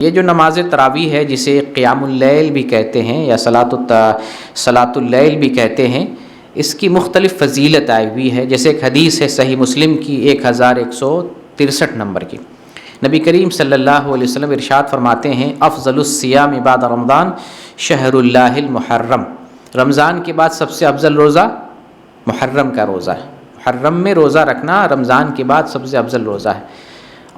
یہ جو نماز تراویح ہے جسے قیام اللیل بھی کہتے ہیں یا صلاۃ اللیل بھی کہتے ہیں، اس کی مختلف فضیلت آئی ہوئی ہے۔ جیسے ایک حدیث ہے صحیح مسلم کی 1163 نمبر کی، نبی کریم صلی اللہ علیہ وسلم ارشاد فرماتے ہیں افضل الصیام بعد رمضان شہر اللہ المحرم، رمضان کے بعد سب سے افضل روزہ محرم کا روزہ ہے۔ محرم میں روزہ رکھنا رمضان کے بعد سب سے افضل روزہ ہے۔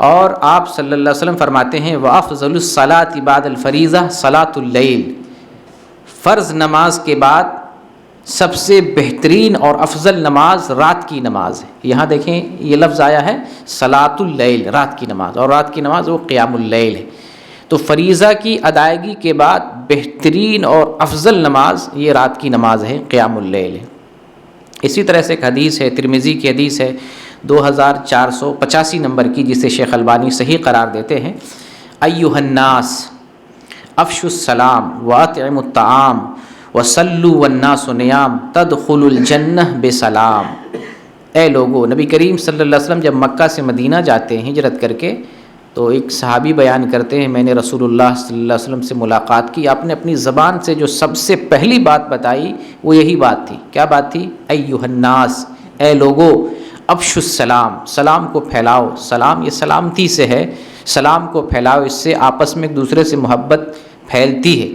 اور آپ صلی اللہ علیہ وسلم فرماتے ہیں وَأَفْضَلُ الصَّلَاةِ بَعْدَ الْفَرِيضَةِ صَلَاةُ اللَّيْلِ، فرض نماز کے بعد سب سے بہترین اور افضل نماز رات کی نماز ہے۔ یہاں دیکھیں یہ لفظ آیا ہے صلاۃ اللیل، رات کی نماز، اور رات کی نماز وہ قیام اللیل ہے۔ تو فریضہ کی ادائیگی کے بعد بہترین اور افضل نماز یہ رات کی نماز ہے، قیام اللیل ہے۔ اسی طرح سے ایک حدیث ہے، ترمذی کی حدیث ہے 2485 نمبر کی، جسے شیخ البانی صحیح قرار دیتے ہیں ایھا الناس افشوا السلام واطعموا الطعام وصلوا والناس نیام تدخلوا الجنہ بسلام۔ اے لوگو، نبی کریم صلی اللہ علیہ وسلم جب مکہ سے مدینہ جاتے ہیں ہجرت کر کے، تو ایک صحابی بیان کرتے ہیں میں نے رسول اللہ صلی اللہ علیہ وسلم سے ملاقات کی، آپ نے اپنی زبان سے جو سب سے پہلی بات بتائی وہ یہی بات تھی۔ کیا بات تھی؟ ایھا الناس، اے لوگو، افشوا السلام، سلام کو پھیلاؤ۔ سلام یہ سلامتی سے ہے، سلام کو پھیلاؤ، اس سے آپس میں ایک دوسرے سے محبت پھیلتی ہے۔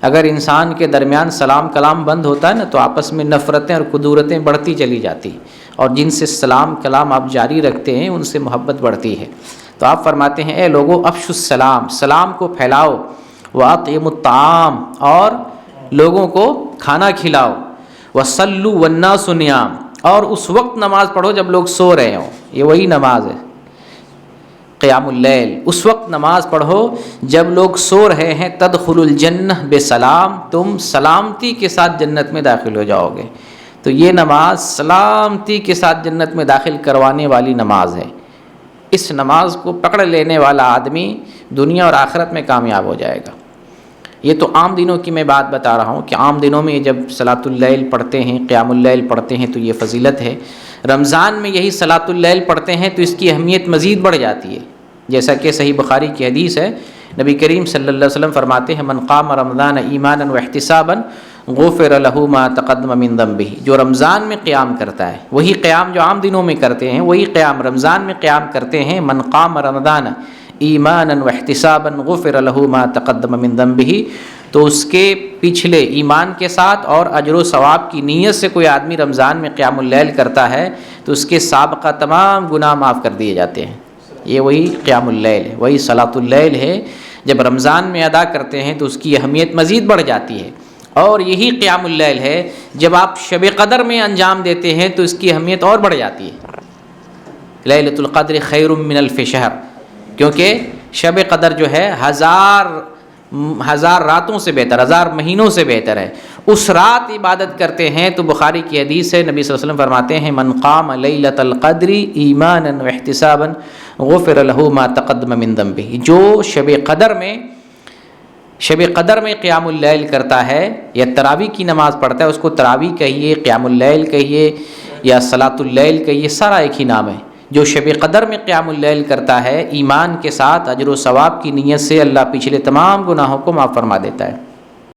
اگر انسان کے درمیان سلام کلام بند ہوتا ہے نا تو آپس میں نفرتیں اور کدورتیں بڑھتی چلی جاتی ہیں، اور جن سے سلام کلام آپ جاری رکھتے ہیں ان سے محبت بڑھتی ہے۔ تو آپ فرماتے ہیں اے لوگو افشوا السلام، سلام کو پھیلاؤ، واطعموا الطعام، اور لوگوں کو کھانا کھلاؤ، وصلوا والناس نیام، اور اس وقت نماز پڑھو جب لوگ سو رہے ہوں، یہ وہی نماز ہے قیام اللیل، اس وقت نماز پڑھو جب لوگ سو رہے ہیں، تدخل الجنہ بسلام، تم سلامتی کے ساتھ جنت میں داخل ہو جاؤ گے۔ تو یہ نماز سلامتی کے ساتھ جنت میں داخل کروانے والی نماز ہے۔ اس نماز کو پکڑ لینے والا آدمی دنیا اور آخرت میں کامیاب ہو جائے گا۔ یہ تو عام دنوں کی میں بات بتا رہا ہوں کہ عام دنوں میں جب صلاۃ اللیل پڑھتے ہیں، قیام اللیل پڑھتے ہیں تو یہ فضیلت ہے۔ رمضان میں یہی صلاۃ اللیل پڑھتے ہیں تو اس کی اہمیت مزید بڑھ جاتی ہے، جیسا کہ صحیح بخاری کی حدیث ہے، نبی کریم صلی اللہ علیہ وسلم فرماتے ہیں من قام رمضان ایمانا واحتسابا غفر له ما تقدم من ذنبه، جو رمضان میں قیام کرتا ہے، وہی قیام جو عام دنوں میں کرتے ہیں وہی قیام رمضان میں قیام کرتے ہیں، من قام رمضان ایمانا واحتسابا غفر له ما تقدم من ذنبه، تو اس کے پچھلے ایمان کے ساتھ اور اجر و ثواب کی نیت سے کوئی آدمی رمضان میں قیام اللیل کرتا ہے تو اس کے سابقہ تمام گناہ معاف کر دیے جاتے ہیں۔ یہ وہی قیام اللیل ہے، وہی صلاۃ اللیل ہے، جب رمضان میں ادا کرتے ہیں تو اس کی اہمیت مزید بڑھ جاتی ہے۔ اور یہی قیام اللیل ہے جب آپ شب قدر میں انجام دیتے ہیں تو اس کی اہمیت اور بڑھ جاتی ہے۔ لیلۃ القدر خیر من الف شہر، کیونکہ شب قدر جو ہے ہزار راتوں سے بہتر، 1000 مہینوں سے بہتر ہے۔ اس رات عبادت کرتے ہیں تو بخاری کی حدیث ہے، نبی صلی اللہ علیہ وسلم فرماتے ہیں من قام لیلۃ القدر ایمانا واحتسابا غفر له ما تقدم من ذنبه، جو شب قدر میں قیام اللیل کرتا ہے یا تراویح کی نماز پڑھتا ہے، اس کو تراویح کہیے، قیام اللیل کہیے یا صلاۃ اللیل کہیے، سارا ایک ہی نام ہے۔ جو شب قدر میں قیام اللیل کرتا ہے ایمان کے ساتھ اجر و ثواب کی نیت سے، اللہ پچھلے تمام گناہوں کو معاف فرما دیتا ہے۔